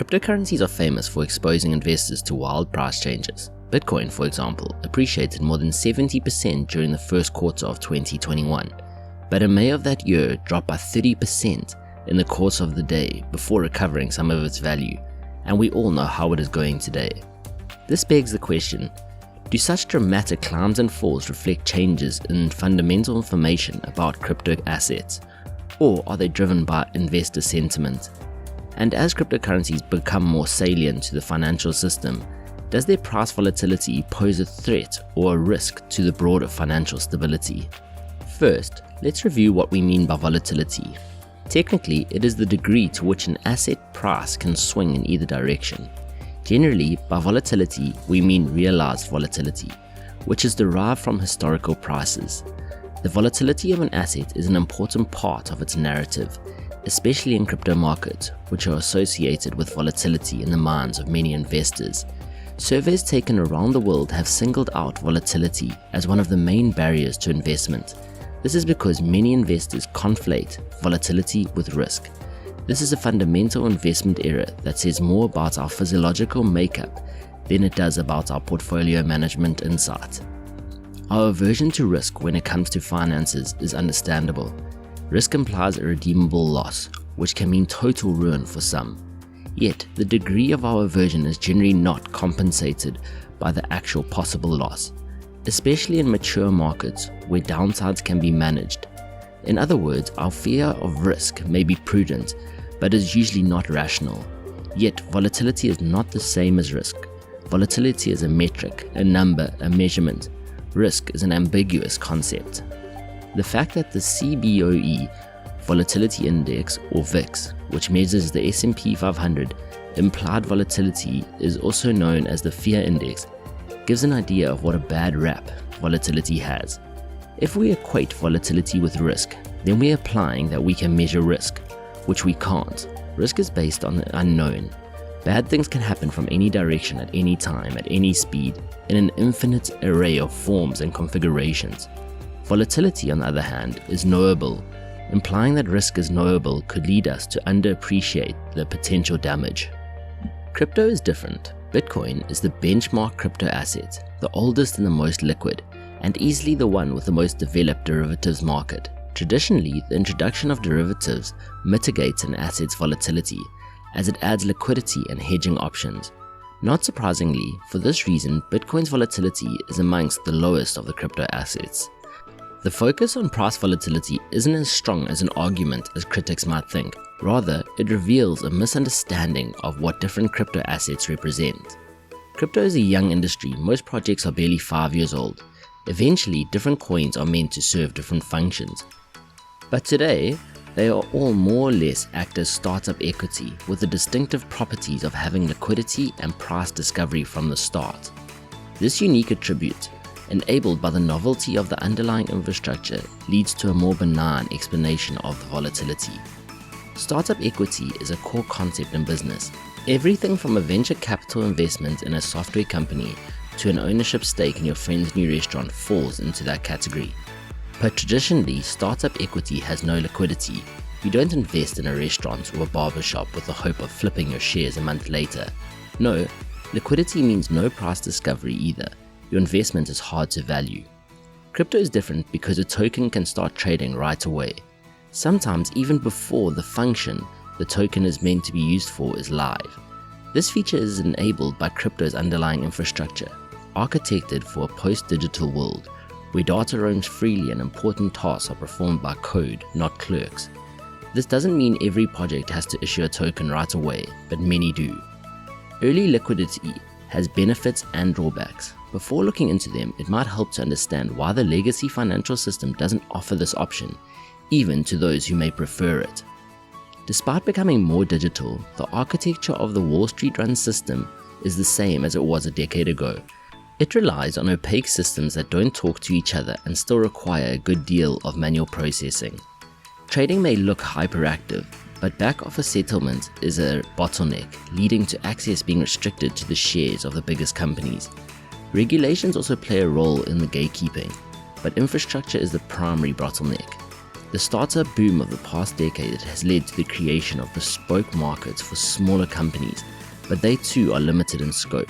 Cryptocurrencies are famous for exposing investors to wild price changes. Bitcoin, for example, appreciated more than 70% during the first quarter of 2021, but in May of that year dropped by 30% in the course of the day before recovering some of its value, and we all know how it is going today. This begs the question, do such dramatic climbs and falls reflect changes in fundamental information about crypto assets, or are they driven by investor sentiment? And as cryptocurrencies become more salient to the financial system, does their price volatility pose a threat or a risk to the broader financial stability? First, let's review what we mean by volatility. Technically, it is the degree to which an asset price can swing in either direction. Generally, by volatility, we mean realized volatility, which is derived from historical prices. The volatility of an asset is an important part of its narrative, especially in crypto markets, which are associated with volatility in the minds of many investors. Surveys taken around the world have singled out volatility as one of the main barriers to investment. This is because many investors conflate volatility with risk. This is a fundamental investment error that says more about our physiological makeup than it does about our portfolio management insight. Our aversion to risk when it comes to finances is understandable. Risk implies a redeemable loss, which can mean total ruin for some. Yet, the degree of our aversion is generally not compensated by the actual possible loss, especially in mature markets where downsides can be managed. In other words, our fear of risk may be prudent, but is usually not rational. Yet, volatility is not the same as risk. Volatility is a metric, a number, a measurement. Risk is an ambiguous concept. The fact that the CBOE Volatility Index, or VIX, which measures the S&P 500 implied volatility, is also known as the Fear Index, gives an idea of what a bad rap volatility has. If we equate volatility with risk, then we're implying that we can measure risk, which we can't. Risk is based on the unknown. Bad things can happen from any direction at any time, at any speed, in an infinite array of forms and configurations. Volatility, on the other hand, is knowable. Implying that risk is knowable could lead us to underappreciate the potential damage. Crypto is different. Bitcoin is the benchmark crypto asset, the oldest and the most liquid, and easily the one with the most developed derivatives market. Traditionally, the introduction of derivatives mitigates an asset's volatility, as it adds liquidity and hedging options. Not surprisingly, for this reason, Bitcoin's volatility is amongst the lowest of the crypto assets. The focus on price volatility isn't as strong as an argument as critics might think. Rather, it reveals a misunderstanding of what different crypto assets represent. Crypto is a young industry. Most projects are barely 5 years old. Eventually, different coins are meant to serve different functions. But today, they are all more or less act as startup equity with the distinctive properties of having liquidity and price discovery from the start. This unique attribute, enabled by the novelty of the underlying infrastructure, leads to a more benign explanation of the volatility. Startup equity is a core concept in business. Everything from a venture capital investment in a software company to an ownership stake in your friend's new restaurant falls into that category. But traditionally, startup equity has no liquidity. You don't invest in a restaurant or a barbershop with the hope of flipping your shares a month later. No, liquidity means no price discovery either. Your investment is hard to value. Crypto is different because a token can start trading right away. Sometimes even before the function the token is meant to be used for is live. This feature is enabled by crypto's underlying infrastructure, architected for a post-digital world where data roams freely and important tasks are performed by code, not clerks. This doesn't mean every project has to issue a token right away, but many do. Early liquidity has benefits and drawbacks. Before looking into them, it might help to understand why the legacy financial system doesn't offer this option, even to those who may prefer it. Despite becoming more digital, the architecture of the Wall Street-run system is the same as it was a decade ago. It relies on opaque systems that don't talk to each other and still require a good deal of manual processing. Trading may look hyperactive, but back-office settlement is a bottleneck, leading to access being restricted to the shares of the biggest companies. Regulations also play a role in the gatekeeping, but infrastructure is the primary bottleneck. The startup boom of the past decade has led to the creation of bespoke markets for smaller companies, but they too are limited in scope.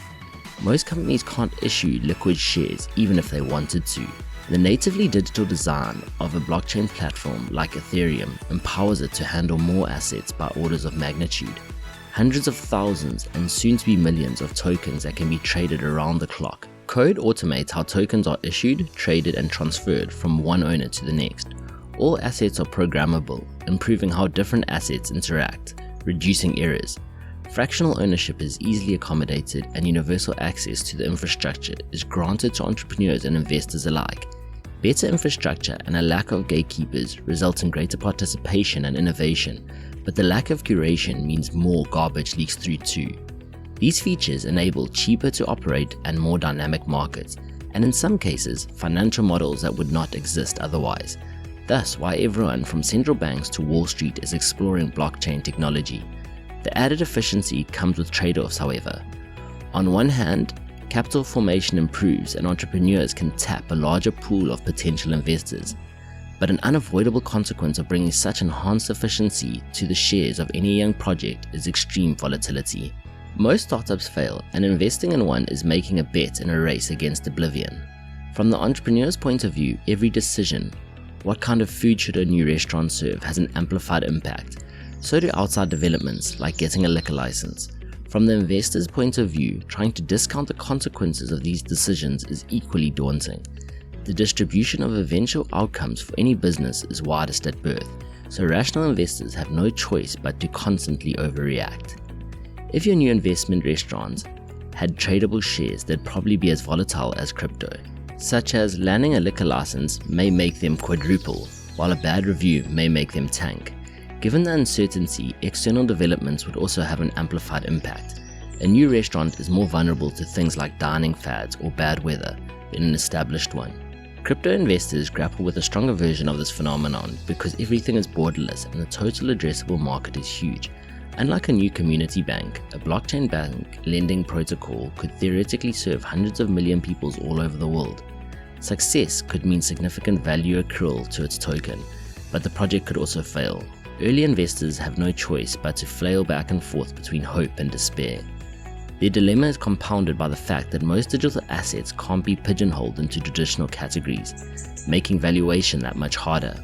Most companies can't issue liquid shares even if they wanted to. The natively digital design of a blockchain platform like Ethereum empowers it to handle more assets by orders of magnitude. Hundreds of thousands and soon to be millions of tokens that can be traded around the clock. Code automates how tokens are issued, traded, and transferred from one owner to the next. All assets are programmable, improving how different assets interact, reducing errors. Fractional ownership is easily accommodated, and universal access to the infrastructure is granted to entrepreneurs and investors alike. Better infrastructure and a lack of gatekeepers result in greater participation and innovation, but the lack of curation means more garbage leaks through too. These features enable cheaper to operate and more dynamic markets, and in some cases, financial models that would not exist otherwise. Thus, why everyone from central banks to Wall Street is exploring blockchain technology. The added efficiency comes with trade-offs, however. On one hand, capital formation improves and entrepreneurs can tap a larger pool of potential investors. But an unavoidable consequence of bringing such enhanced efficiency to the shares of any young project is extreme volatility. Most startups fail, and investing in one is making a bet in a race against oblivion. From the entrepreneur's point of view, every decision, what kind of food should a new restaurant serve, has an amplified impact. So do outside developments like getting a liquor license. From the investor's point of view, trying to discount the consequences of these decisions is equally daunting. The distribution of eventual outcomes for any business is widest at birth, so rational investors have no choice but to constantly overreact. If your new investment restaurants had tradable shares, they'd probably be as volatile as crypto, such as landing a liquor license may make them quadruple, while a bad review may make them tank. Given the uncertainty, external developments would also have an amplified impact. A new restaurant is more vulnerable to things like dining fads or bad weather than an established one. Crypto investors grapple with a stronger version of this phenomenon because everything is borderless and the total addressable market is huge. Unlike a new community bank, a blockchain bank lending protocol could theoretically serve hundreds of million people all over the world. Success could mean significant value accrual to its token, but the project could also fail. Early investors have no choice but to flail back and forth between hope and despair. Their dilemma is compounded by the fact that most digital assets can't be pigeonholed into traditional categories, making valuation that much harder.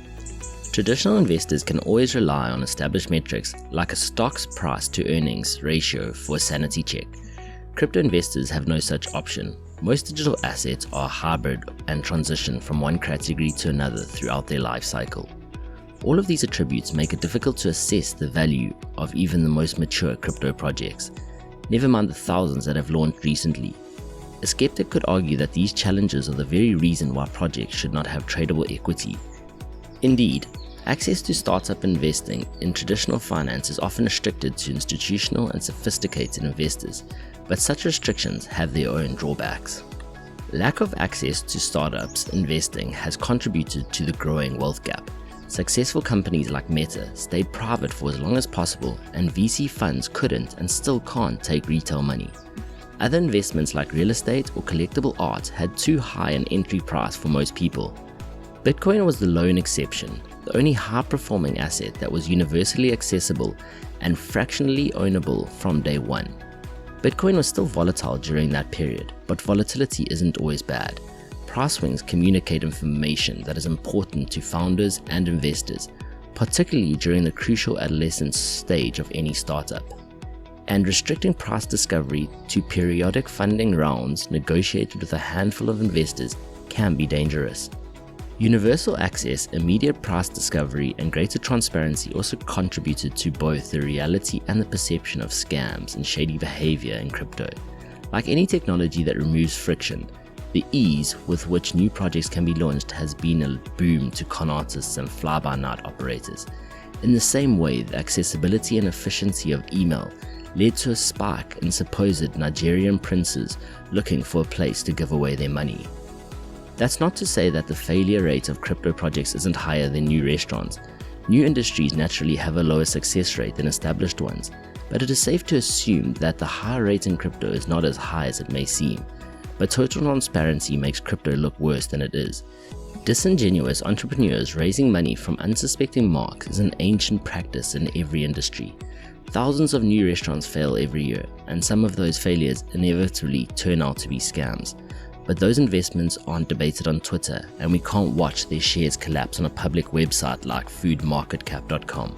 Traditional investors can always rely on established metrics like a stock's price to earnings ratio for a sanity check. Crypto investors have no such option. Most digital assets are hybrid and transition from one category to another throughout their life cycle. All of these attributes make it difficult to assess the value of even the most mature crypto projects, never mind the thousands that have launched recently. A skeptic could argue that these challenges are the very reason why projects should not have tradable equity. Indeed, access to startup investing in traditional finance is often restricted to institutional and sophisticated investors, but such restrictions have their own drawbacks. Lack of access to startups investing has contributed to the growing wealth gap. Successful companies like Meta stayed private for as long as possible, and VC funds couldn't and still can't take retail money. Other investments like real estate or collectible art had too high an entry price for most people. Bitcoin was the lone exception, the only high-performing asset that was universally accessible and fractionally ownable from day one. Bitcoin was still volatile during that period, but volatility isn't always bad. Price swings communicate information that is important to founders and investors, particularly during the crucial adolescent stage of any startup. And restricting price discovery to periodic funding rounds negotiated with a handful of investors can be dangerous. Universal access, immediate price discovery, and greater transparency also contributed to both the reality and the perception of scams and shady behavior in crypto. Like any technology that removes friction, the ease with which new projects can be launched has been a boom to con artists and fly-by-night operators. In the same way, the accessibility and efficiency of email led to a spike in supposed Nigerian princes looking for a place to give away their money. That's not to say that the failure rate of crypto projects isn't higher than new restaurants. New industries naturally have a lower success rate than established ones, but it is safe to assume that the high rate in crypto is not as high as it may seem. But total transparency makes crypto look worse than it is. Disingenuous entrepreneurs raising money from unsuspecting marks is an ancient practice in every industry. Thousands of new restaurants fail every year, and some of those failures inevitably turn out to be scams. But those investments aren't debated on Twitter, and we can't watch their shares collapse on a public website like foodmarketcap.com.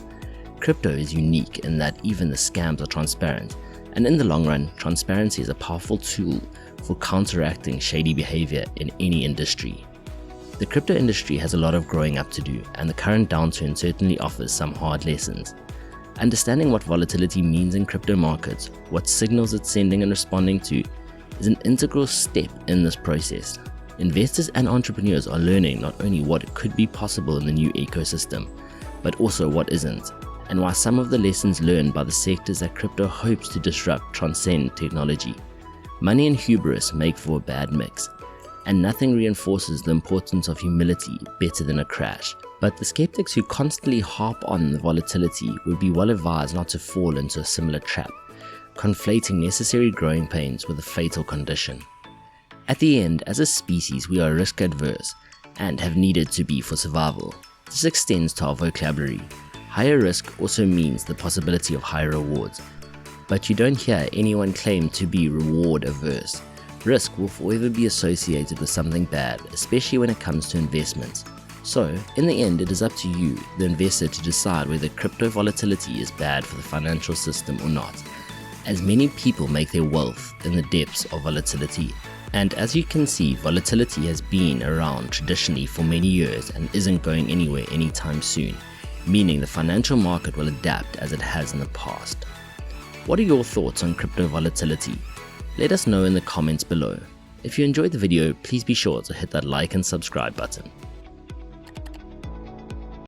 Crypto is unique in that even the scams are transparent, and in the long run, transparency is a powerful tool for counteracting shady behavior in any industry. The crypto industry has a lot of growing up to do, and the current downturn certainly offers some hard lessons. Understanding what volatility means in crypto markets, what signals it's sending and responding to, is an integral step in this process. Investors and entrepreneurs are learning not only what could be possible in the new ecosystem, but also what isn't, and why some of the lessons learned by the sectors that crypto hopes to disrupt transcend technology. Money and hubris make for a bad mix, and nothing reinforces the importance of humility better than a crash. But the skeptics who constantly harp on the volatility would be well advised not to fall into a similar trap, conflating necessary growing pains with a fatal condition. At the end, as a species, we are risk adverse and have needed to be for survival. This extends to our vocabulary. Higher risk also means the possibility of higher rewards, but you don't hear anyone claim to be reward averse. Risk will forever be associated with something bad, especially when it comes to investments. So, in the end, it is up to you, the investor, to decide whether crypto volatility is bad for the financial system or not, as many people make their wealth in the depths of volatility. And as you can see, volatility has been around traditionally for many years and isn't going anywhere anytime soon, meaning the financial market will adapt as it has in the past. What are your thoughts on crypto volatility? Let us know in the comments below. If you enjoyed the video, please be sure to hit that like and subscribe button.